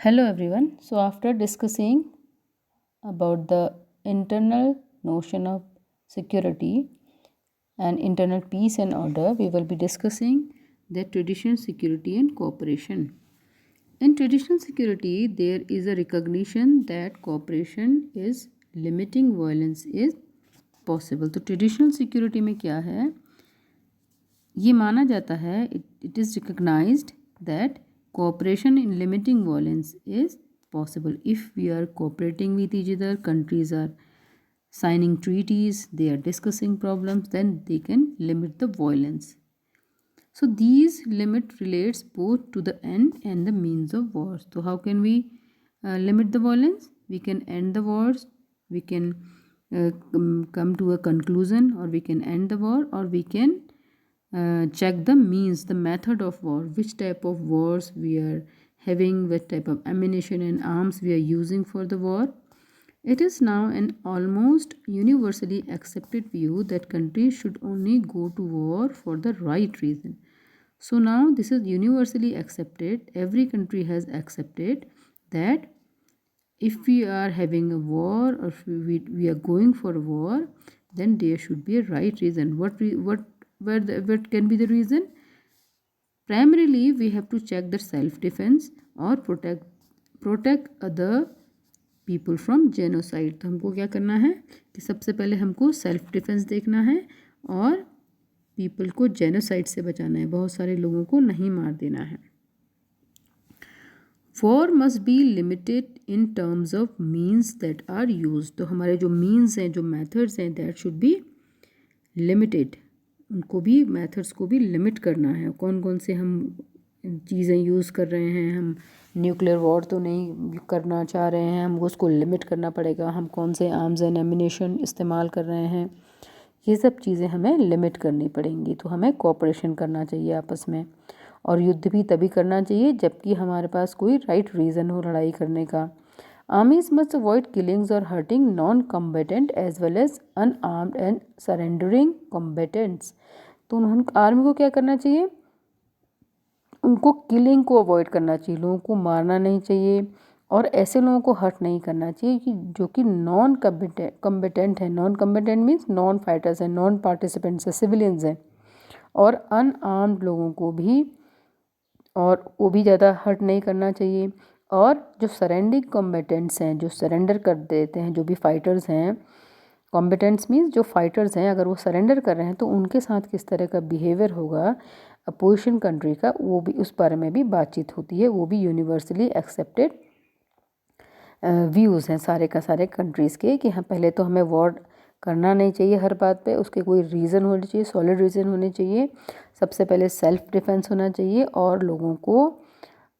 Hello everyone. So after discussing about the internal notion of security and internal peace and order, we will be discussing the traditional security and cooperation. In traditional security, there is a recognition that cooperation is limiting violence is possible. तो traditional security में क्या है? ये माना जाता है, it is recognized that cooperation in limiting violence is possible. If we are cooperating with each other, countries are signing treaties, they are discussing problems, then they can limit the violence. So these limit relates both to the end and the means of wars. So how can we limit the violence? We can end the wars, we can come to a conclusion, or we can end the war, or we can check the means, the method of war, which type of wars we are having, what type of ammunition and arms we are using for the war. It is now an almost universally accepted view that countries should only go to war for the right reason. So now this is universally accepted. Every country has accepted that if we are having a war, or if we are going for a war, then there should be a right reason. What can be the reason? Primarily, we have to check the self-defense or protect other people from genocide. तो हमको क्या करना है कि सबसे पहले हमको self defence देखना है और पीपल को जेनोसाइड से बचाना है, बहुत सारे लोगों को नहीं मार देना है. War must be limited in terms of means that are used. तो हमारे जो मीन्स हैं, जो मेथड्स हैं, दैट शुड बी लिमिटेड. उनको भी, मेथड्स को भी लिमिट करना है. कौन कौन से हम चीज़ें यूज़ कर रहे हैं. हम न्यूक्लियर वॉर तो नहीं करना चाह रहे हैं, हमको उसको लिमिट करना पड़ेगा. हम कौन से आर्म्स एंड एमिनेशन इस्तेमाल कर रहे हैं, ये सब चीज़ें हमें लिमिट करनी पड़ेंगी. तो हमें कोऑपरेशन करना चाहिए आपस में, और युद्ध भी तभी करना चाहिए जबकि हमारे पास कोई राइट रीज़न हो लड़ाई करने का. आर्मीज मस्ट अवॉइड किलिंग्स और hurting non combatant as well as unarmed and surrendering combatants. तो आर्मी को क्या करना चाहिए? उनको किलिंग को अवॉइड करना चाहिए, लोगों को मारना नहीं चाहिए, और ऐसे लोगों को हर्ट नहीं करना चाहिए कि जो कि नॉन कम्बेटेंट है. नॉन कम्बेटेंट मीन्स नॉन फाइटर्स हैं, नॉन पार्टिसिपेंट्स हैं, सिविलियंस हैं. और अनआर्म्ड लोगों को भी, और वो भी ज़्यादा हर्ट नहीं करना चाहिए. और जो सरेंडिंग कॉम्बेटेंट्स हैं, जो सरेंडर कर देते हैं, जो भी फाइटर्स हैं, कॉम्बेटेंट्स मीन्स जो फाइटर्स हैं, अगर वो सरेंडर कर रहे हैं तो उनके साथ किस तरह का बिहेवियर होगा अपोजिशन कंट्री का, वो भी, उस बारे में भी बातचीत होती है. वो भी यूनिवर्सली एक्सेप्टेड व्यूज़ हैं सारे का सारे कंट्रीज़ के, कि हाँ पहले तो हमें वॉर करना नहीं चाहिए हर बात पे, उसके कोई रीज़न होने चाहिए, सॉलिड रीज़न होने चाहिए. सबसे पहले सेल्फ डिफेंस होना चाहिए, और लोगों को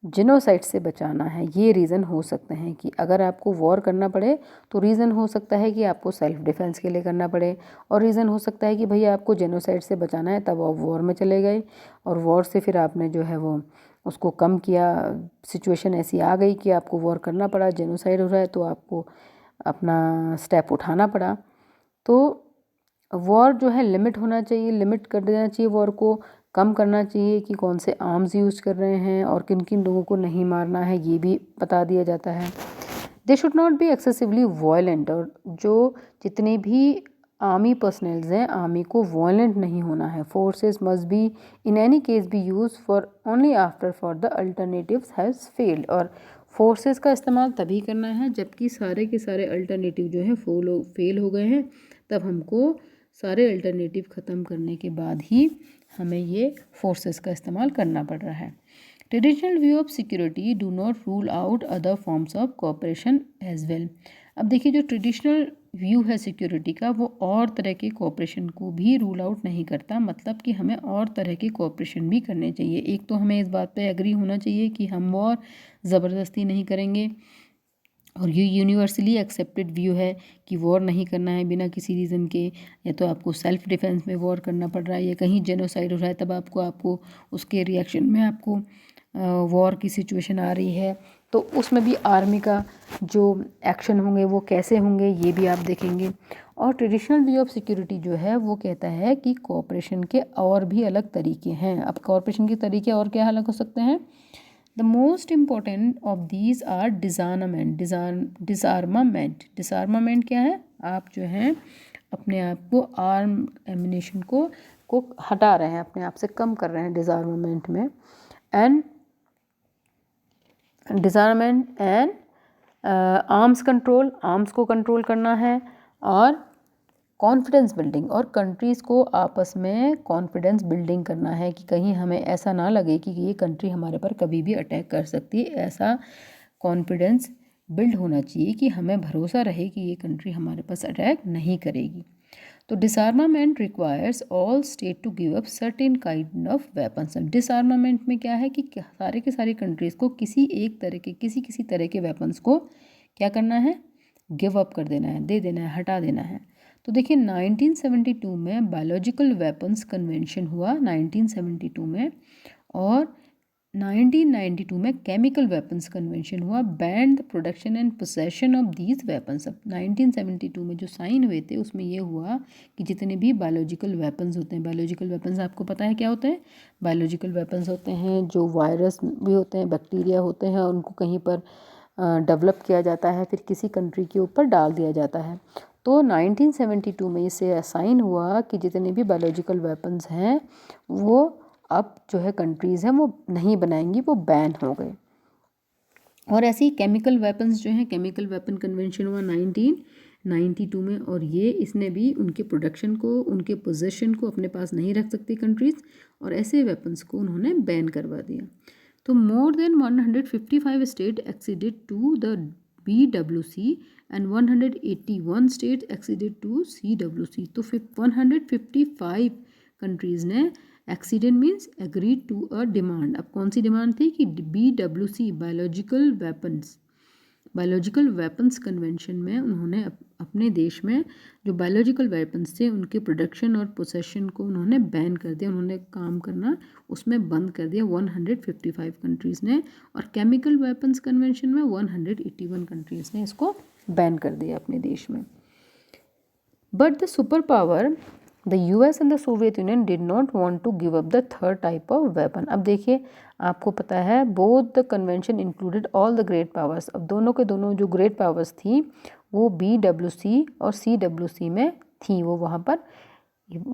जेनोसाइड से बचाना है. ये रीज़न हो सकते हैं कि अगर आपको वॉर करना पड़े तो रीज़न हो सकता है कि आपको सेल्फ डिफेंस के लिए करना पड़े, और रीज़न हो सकता है कि भैया आपको जेनोसाइड से बचाना है, तब आप वॉर में चले गए, और वॉर से फिर आपने जो है वो उसको कम किया. सिचुएशन ऐसी आ गई कि आपको वॉर करना पड़ा, जेनोसाइड हो रहा है, तो आपको अपना स्टेप उठाना पड़ा. तो वॉर जो है लिमिट होना चाहिए, लिमिट कर देना चाहिए, वॉर को कम करना चाहिए कि कौन से आर्म्स यूज़ कर रहे हैं और किन किन लोगों को नहीं मारना है, ये भी बता दिया जाता है. They should not be excessively violent. और जो जितने भी आर्मी पर्सनल्स हैं, आर्मी को वायलेंट नहीं होना है. Forces must be in any case B use for only after for the alternatives has failed. और फोर्सेस का इस्तेमाल तभी करना है जबकि सारे के सारे अल्टरनेटिव जो हैं फेल हो गए हैं, तब हमको सारे अल्टरनेटिव ख़त्म करने के बाद ही हमें ये फोर्सेस का इस्तेमाल करना पड़ रहा है. Traditional view of security do not rule out other forms of cooperation as well. अब देखिए, जो ट्रेडिशनल व्यू है सिक्योरिटी का, वो और तरह के कोऑपरेशन को भी रूल आउट नहीं करता. मतलब कि हमें और तरह के कोऑपरेशन भी करने चाहिए. एक तो हमें इस बात पे एग्री होना चाहिए कि हम वॉर ज़बरदस्ती नहीं करेंगे, और ये यूनिवर्सली एक्सेप्टेड व्यू है कि वॉर नहीं करना है बिना किसी रीज़न के. या तो आपको सेल्फ डिफेंस में वॉर करना पड़ रहा है, या कहीं जेनोसाइड हो रहा है, तब आपको उसके रिएक्शन में आपको वॉर की सिचुएशन आ रही है, तो उसमें भी आर्मी का जो एक्शन होंगे वो कैसे होंगे, ये भी आप देखेंगे. और ट्रेडिशनल व्यू ऑफ सिक्योरिटी जो है वो कहता है कि कोऑपरेशन के और भी अलग तरीके हैं. अब कोऑपरेशन के तरीके और क्या अलग हो सकते हैं? The most important of these are disarmament. Disarmament क्या है? आप जो है अपने आप को आर्म एमिनेशन को हटा रहे हैं, अपने आप से कम कर रहे हैं डिसआर्मामेंट में। And डिसआर्मामेंट and arms control, arms को कंट्रोल करना है। और कॉन्फिडेंस बिल्डिंग, और कंट्रीज़ को आपस में कॉन्फिडेंस बिल्डिंग करना है कि कहीं हमें ऐसा ना लगे कि ये कंट्री हमारे पर कभी भी अटैक कर सकती है। ऐसा कॉन्फिडेंस बिल्ड होना चाहिए कि हमें भरोसा रहे कि ये कंट्री हमारे पास अटैक नहीं करेगी। तो disarmament requires all state to give up certain kind of weapons. Disarmament में क्या है कि सारे के सारी कंट्रीज़ को किसी एक तरह के किसी तरह के वेपन्स को क्या करना है? गिव अप कर देना है, दे देना है, हटा देना है। तो देखिए 1972 में बायोलॉजिकल वेपन्स कन्वेंशन हुआ 1972 में, और 1992 में केमिकल वेपन्स कन्वेंशन हुआ, band the production and possession of these weapons. अब 1972 में जो साइन हुए थे उसमें ये हुआ कि जितने भी बायोलॉजिकल वेपन्स होते हैं, बायोलॉजिकल वेपन्स आपको पता है क्या होते हैं? बायोलॉजिकल वेपन्स होते हैं जो वायरस भी होते हैं, बैक्टीरिया होते हैं, और उनको कहीं पर डेवलप किया जाता है, फिर किसी कंट्री के ऊपर डाल दिया जाता है। तो 1972 में इसे साइन हुआ कि जितने भी बायोलॉजिकल वेपन्स हैं वो अब जो है कंट्रीज़ हैं वो नहीं बनाएंगी, वो बैन हो गए। और ऐसे ही केमिकल वेपन्स जो हैं, केमिकल वेपन कन्वेंशन हुआ 1992 में, और ये इसने भी उनके प्रोडक्शन को, उनके पोजेशन को अपने पास नहीं रख सकती कंट्रीज़, और ऐसे वेपन्स को उन्होंने बैन करवा दिया। तो more than 155 state acceded to the BWC and 181 states acceded to CWC। तो 155 कंट्रीज़ ने accident means agreed to a demand. अब कौन सी डिमांड थी? कि BWC बायोलॉजिकल वेपन्स कन्वेंशन में उन्होंने अपने देश में जो बायोलॉजिकल वेपन्स थे उनके प्रोडक्शन और पोसेशन को उन्होंने बैन कर दिया, उन्होंने काम करना उसमें बंद कर दिया 155 कंट्रीज़ ने। और केमिकल वेपन्स कन्वेंशन में 181 कंट्रीज़ ने इसको बैन कर दिया अपने देश में। But the super power the US and the Soviet Union did not want to give up the third type of weapon. अब देखिए आपको पता है both the convention included all the great powers. अब दोनों के दोनों जो ग्रेट पावर्स थी वो BWC और CWC में थी, वो वहाँ पर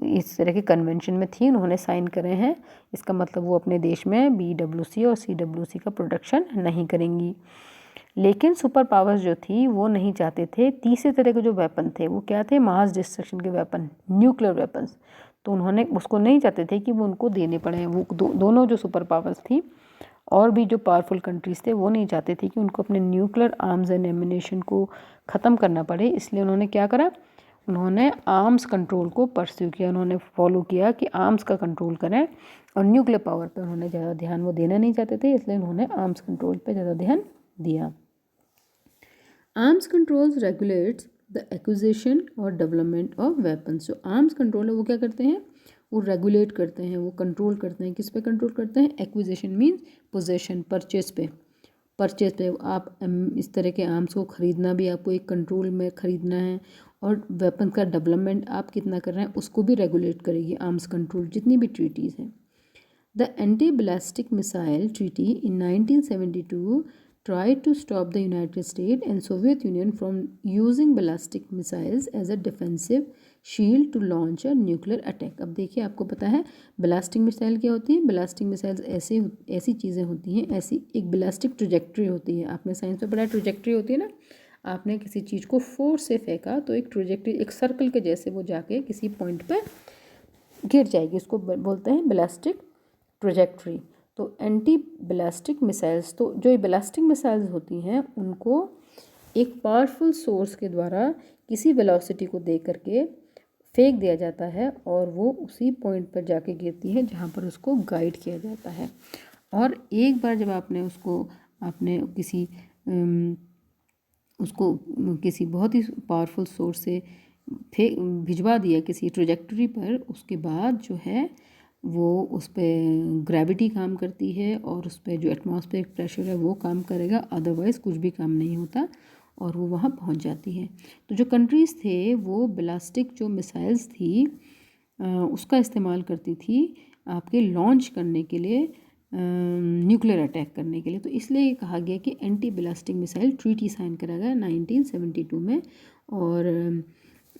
इस तरह के कन्वेंशन में थी, उन्होंने साइन करे हैं। इसका मतलब वो अपने देश में BWC और CWC का प्रोडक्शन नहीं करेंगी। लेकिन सुपर पावर्स जो थी वो नहीं चाहते थे, तीसरे तरह के जो वेपन थे वो क्या थे? मास डिस्ट्रक्शन के वेपन, न्यूक्लियर वेपन्स। तो उन्होंने उसको नहीं चाहते थे कि वो उनको देने पड़े। वो दोनों जो सुपर पावर्स थी और भी जो पावरफुल कंट्रीज़ थे वो नहीं चाहते थे कि उनको अपने न्यूक्लियर आर्म्स एंड एमिनेशन को ख़त्म करना पड़े। इसलिए उन्होंने क्या करा? उन्होंने आर्म्स कंट्रोल को परस्यू किया, उन्होंने फॉलो किया कि आर्म्स का कंट्रोल करें, और न्यूक्लियर पावर पे उन्होंने ज़्यादा ध्यान वो देना नहीं चाहते थे, इसलिए उन्होंने आर्म्स कंट्रोल पे ज़्यादा ध्यान दिया। Arms controls regulates the acquisition और डेवलपमेंट ऑफ वेपन्स। जो आर्म्स कंट्रोल है वो क्या करते हैं? वो रेगुलेट करते हैं, वो कंट्रोल करते हैं। किस पे कंट्रोल करते हैं? एक्विजिशन मीन्स पोजेशन, परचेज पे आप इस तरह के आर्म्स को ख़रीदना भी आपको एक कंट्रोल में ख़रीदना है, और वेपन का डेवलपमेंट आप कितना कर रहे हैं उसको भी रेगुलेट करेगी आर्म्स कंट्रोल, जितनी भी ट्रीटीज़ हैं। The anti ballistic missile treaty in 1972 tried to stop the United States and Soviet Union from using ballistic missiles as a defensive shield to launch a nuclear attack। अब देखिए आपको पता है ballistic missile क्या होती है? Ballistic missiles ऐसी चीज़ें होती हैं, ऐसी एक बैलिस्टिक ट्रैजेक्टरी होती है। आपने साइंस में पढ़ा है ट्रैजेक्टरी होती है ना, आपने किसी चीज़ को फोर्स से फेंका तो एक ट्रैजेक्टरी, एक सर्कल के जैसे वो जाके किसी पॉइंट पे गिर जाएगी, उसको बोलते हैं बैलिस्टिक ट्रैजेक्टरी। तो एंटी बैलिस्टिक मिसाइल्स, तो जो ये बैलिस्टिक मिसाइल्स होती हैं उनको एक पावरफुल सोर्स के द्वारा किसी वेलोसिटी को दे करके फेंक दिया जाता है, और वो उसी पॉइंट पर जाके गिरती है जहाँ पर उसको गाइड किया जाता है। और एक बार जब आपने किसी बहुत ही पावरफुल सोर्स से भिजवा दिया किसी ट्रैजेक्टरी पर, उसके बाद जो है वो उस पर ग्रेविटी काम करती है और उस पर जो एटमॉस्फेरिक प्रेशर है वो काम करेगा, अदरवाइज़ कुछ भी काम नहीं होता, और वो वहाँ पहुँच जाती है। तो जो कंट्रीज़ थे वो बैलिस्टिक जो मिसाइल्स थी उसका इस्तेमाल करती थी आपके लॉन्च करने के लिए न्यूक्लियर अटैक करने के लिए। तो इसलिए ये कहा गया कि anti ballistic missile treaty sign करा गया 1972 में, और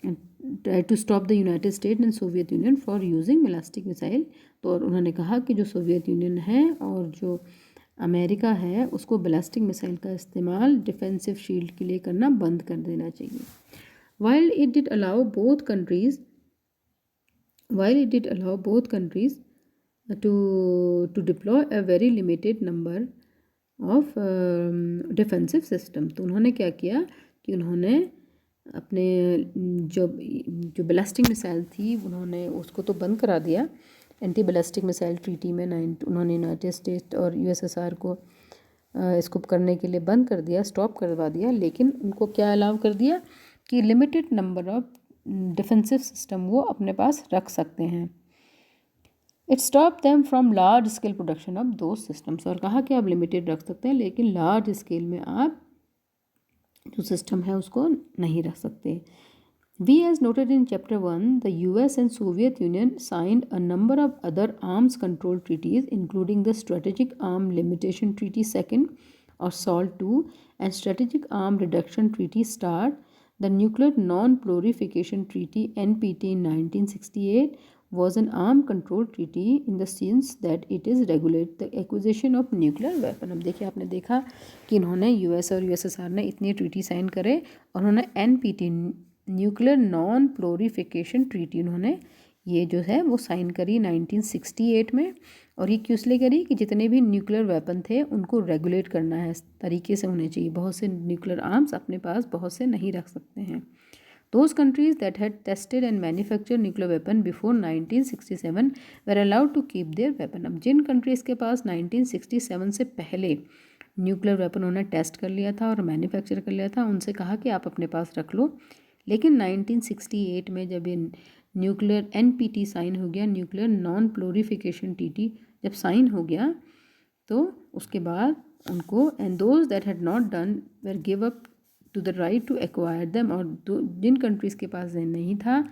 try to stop the United State and Soviet Union for using ballistic missile. तो और उन्होंने कहा कि जो सोवियत यूनियन है और जो अमेरिका है उसको बैलिस्टिक मिसाइल का इस्तेमाल डिफेंसिव शील्ड के लिए करना बंद कर देना चाहिए। While it did allow both countries to deploy a very limited number of defensive system, तो उन्होंने क्या किया कि उन्होंने अपने जो बैलिस्टिक मिसाइल थी उन्होंने उसको तो बंद करा दिया। एंटी बैलिस्टिक मिसाइल ट्रीटी में उन्होंने यूनाइटेड स्टेट और यूएसएसआर को इसको करने के लिए बंद कर दिया, स्टॉप करवा दिया, लेकिन उनको क्या अलाउ कर दिया कि limited number of defensive system वो अपने पास रख सकते हैं। It stop them from large scale production of दो सिस्टम्स, और कहा कि आप लिमिटेड रख सकते हैं लेकिन लार्ज स्केल में आप जो सिस्टम है उसको नहीं रख सकते। We, as noted in Chapter 1, the US and Soviet Union signed a number of other arms control treaties, including the Strategic Arm Limitation Treaty II or SALT II and Strategic Arm Reduction Treaty START, the Nuclear Non-Proliferation Treaty NPT in 1968 was an arm control treaty in the sense that it is regulate the acquisition of nuclear weapon। अब देखिए, आपने देखा कि इन्होंने US और USSR ने इतने treaty sign करे और उन्होंने NPT nuclear non proliferation treaty उन्होंने ये जो है वो साइन करी 1968 में। और ये क्यों इसलिए करी कि जितने भी न्यूक्लियर वेपन थे उनको रेगुलेट करना है, इस तरीके से होने चाहिए। बहुत से न्यूक्लियर आर्म्स अपने पास बहुत से नहीं रख सकते हैं। Those countries that had tested and manufactured nuclear weapon before 1967 were allowed to keep their weapon। अब जिन कंट्रीज़ के पास 1967 से पहले न्यूक्लियर वेपन उन्होंने टेस्ट कर लिया था और मैन्युफैक्चर कर लिया था, उनसे कहा कि आप अपने पास रख लो। लेकिन 1968 में जब ये न्यूक्लियर एनपीटी साइन हो गया, न्यूक्लियर नॉन प्लोरिफिकेशन ट्रीटी जब साइन हो गया, तो उसके बाद उनको and those that had not done were give up to the right to acquire them, और जिन कंट्रीज़ के पास नहीं था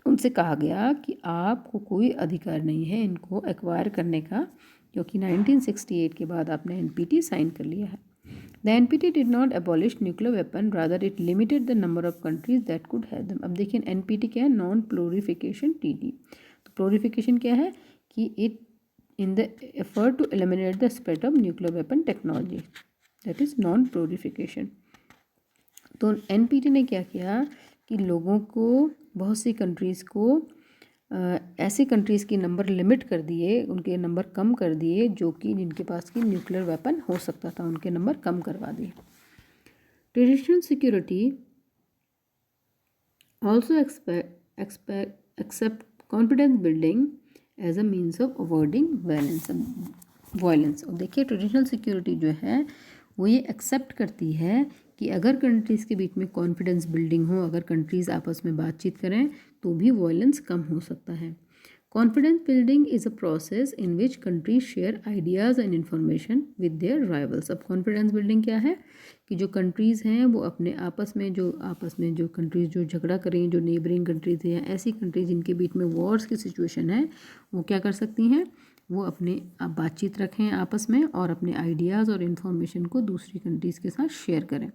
उनसे कहा गया कि आपको कोई अधिकार नहीं है इनको एक्वायर करने का, क्योंकि 1968 के बाद आपने एनपीटी साइन कर लिया है। The NPT did not abolish nuclear weapon, rather it limited the number of countries that could have them. अब देखिए, एनपीटी क्या है? Non proliferation treaty. तो प्लोरिफिकेशन क्या है कि it in the effort to eliminate the spread of nuclear weapon technology, that is non proliferation. तो NPT ने क्या किया कि लोगों को, बहुत सी कंट्रीज़ को ऐसी कंट्रीज़ की नंबर लिमिट कर दिए, उनके नंबर कम कर दिए जो कि जिनके पास की न्यूक्लियर वेपन हो सकता था, उनके नंबर कम करवा दिए। Traditional security also accept confidence building as a means of avoiding violence. और देखिए, ट्रेडिशनल सिक्योरिटी जो है वो ये एक्सेप्ट करती है कि अगर कंट्रीज़ के बीच में कॉन्फिडेंस बिल्डिंग हो, अगर कंट्रीज़ आपस में बातचीत करें तो भी वायलेंस कम हो सकता है। Confidence building is a process in which countries share ideas and information with their rivals. अब कॉन्फिडेंस बिल्डिंग क्या है कि जो कंट्रीज़ हैं वो अपने आपस में जो कंट्रीज़ जो झगड़ा करें, जो नेबरिंग कंट्रीज़ हैं या ऐसी कंट्रीज जिनके बीच में वॉर्स की सिचुएशन है, वो क्या कर सकती हैं, वो अपने बातचीत रखें आपस में और अपने आइडियाज़ और इन्फॉर्मेशन को दूसरी कंट्रीज़ के साथ शेयर करें।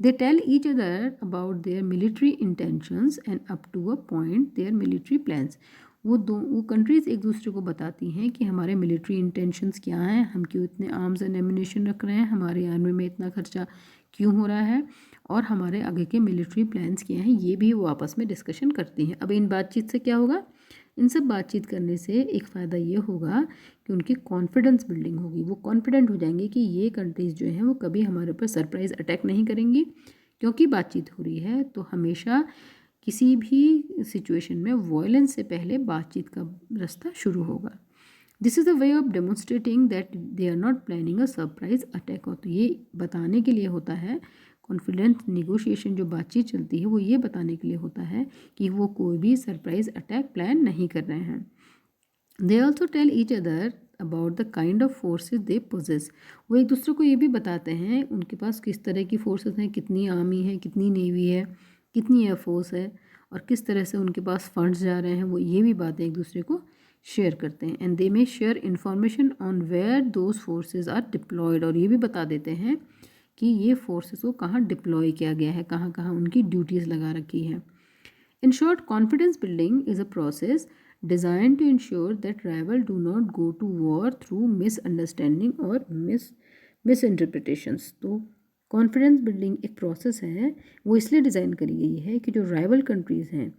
They tell each other about their military intentions and up to a point their military plans। वो कंट्रीज़ एक दूसरे को बताती हैं कि हमारे मिलिट्री इंटेंशंस क्या हैं, हम क्यों इतने आर्म्स एंड एम्यूनेशन रख रहे हैं, हमारे आर्मी में इतना खर्चा क्यों हो रहा है और हमारे आगे के मिलिट्री प्लान्स क्या हैं, ये भी वो आपस में डिस्कशन करती हैं। अब इन बातचीत से क्या होगा? इन सब बातचीत करने से एक फ़ायदा ये होगा कि उनकी कॉन्फिडेंस बिल्डिंग होगी। वो कॉन्फिडेंट हो जाएंगे कि ये कंट्रीज़ जो हैं वो कभी हमारे ऊपर सरप्राइज़ अटैक नहीं करेंगी, क्योंकि बातचीत हो रही है। तो हमेशा किसी भी सिचुएशन में वायलेंस से पहले बातचीत का रास्ता शुरू होगा। This is a way of demonstrating that they are not planning a surprise attack. हो तो ये बताने के लिए होता है, कॉन्फिडेंस निगोशिएशन जो बातचीत चलती है वो ये बताने के लिए होता है कि वो कोई भी सरप्राइज अटैक प्लान नहीं कर रहे हैं। They also tell each other about the kind of forces they possess. वो एक दूसरे को ये भी बताते हैं उनके पास किस तरह की फोर्सेस हैं, कितनी आर्मी है, कितनी नेवी है, कितनी एयरफोर्स है और किस तरह से उनके पास फंड्स जा रहे हैं, वो ये भी बातें एक दूसरे को शेयर करते हैं। And they may share information on where those forces are deployed, और ये भी बता देते हैं कि ये फोर्सेस को कहाँ डिप्लॉय किया गया है, कहाँ कहाँ उनकी ड्यूटीज़ लगा रखी है। In short, confidence building is a process designed to ensure that rival do not go to war through misunderstanding और misinterpretations। तो कॉन्फिडेंस बिल्डिंग एक प्रोसेस है, वो इसलिए डिज़ाइन करी गई है कि जो राइवल कंट्रीज़ हैं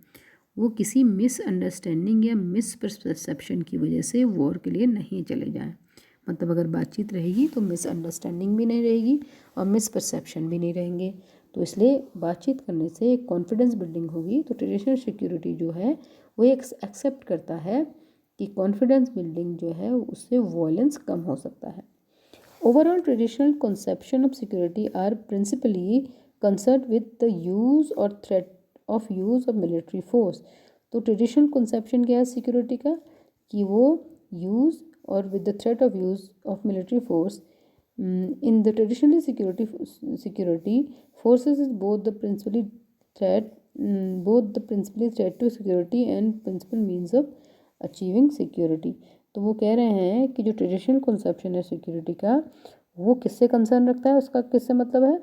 वो किसी मिसअंडरस्टैंडिंग या मिसपरसेप्शन की वजह से वॉर के लिए नहीं चले जाएं। मतलब अगर बातचीत रहेगी तो मिसअंडरस्टैंडिंग भी नहीं रहेगी और मिसपरसेप्शन भी नहीं रहेंगे। तो इसलिए बातचीत करने से एक कॉन्फिडेंस बिल्डिंग होगी। तो ट्रेडिशनल सिक्योरिटी जो है वो एक एक्सेप्ट करता है कि कॉन्फिडेंस बिल्डिंग जो है उससे वॉयलेंस कम हो सकता है। Overall traditional conception of security are principally concern with the use और threat of use of military force. तो ट्रेडिशनल कंसेप्शन क्या है सिक्योरिटी का, कि वो यूज़ और with the threat of use of military force. In the traditionally security forces is both the principally threat to security and principal means of achieving security। तो वो कह रहे हैं कि जो ट्रेडिशनल कंसेप्शन है सिक्योरिटी का वो किससे कंसर्न रखता है, उसका किससे मतलब है,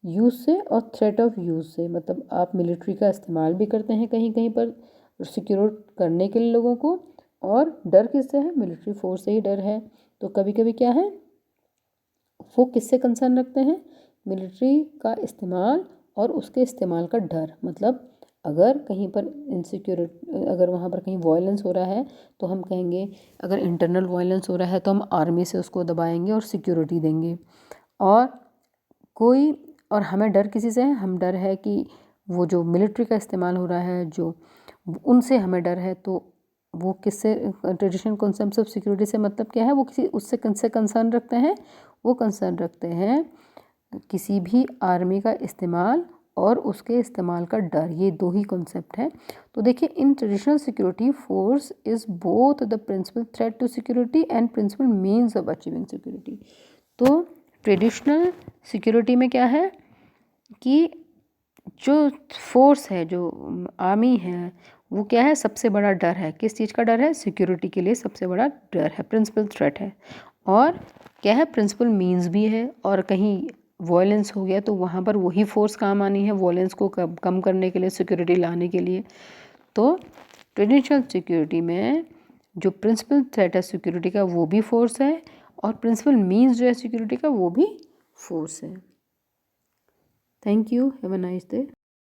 यूज़ से और थ्रेट ऑफ यूज़ से। मतलब आप मिलिट्री का इस्तेमाल भी करते हैं कहीं कहीं पर सिक्योर करने के लिए लोगों को, और डर किससे है, मिलिट्री फोर्स से ही डर है। तो कभी कभी क्या है, वो किससे कंसर्न रखते हैं, मिलिट्री का इस्तेमाल और उसके इस्तेमाल का डर। मतलब अगर कहीं पर अगर वहाँ पर कहीं वायलेंस हो रहा है तो हम कहेंगे, अगर इंटरनल वायलेंस हो रहा है तो हम आर्मी से उसको दबाएंगे और सिक्योरिटी देंगे। और हमें डर किसी से है, हम डर है कि वो जो मिलिट्री का इस्तेमाल हो रहा है जो उनसे हमें डर है। तो वो किससे, ट्रेडिशनल कॉन्सेप्ट ऑफ सिक्योरिटी से मतलब क्या है, वो किसी उससे कंसर्न रखते हैं, वो कंसर्न रखते हैं किसी भी आर्मी का इस्तेमाल और उसके इस्तेमाल का डर। ये दो ही कॉन्सेप्ट है। तो देखिए, in traditional security force is both the principal threat to security and principal means of achieving security. तो ट्रेडिशनल सिक्योरिटी में क्या है कि जो फोर्स है, जो आर्मी है, वो क्या है, सबसे बड़ा डर है। किस चीज़ का डर है, सिक्योरिटी के लिए सबसे बड़ा डर है, प्रिंसिपल थ्रेट है। और क्या है, प्रिंसिपल मीन्स भी है। और कहीं वॉयलेंस हो गया तो वहाँ पर वही फोर्स काम आनी है वॉयलेंस को कम करने के लिए, सिक्योरिटी लाने के लिए। तो ट्रेडिशनल सिक्योरिटी में जो प्रिंसिपल थ्रेट है सिक्योरिटी का वो भी फोर्स है, और प्रिंसिपल मीन्स जो है सिक्योरिटी का वो भी फोर्स है। Thank you, have a nice day.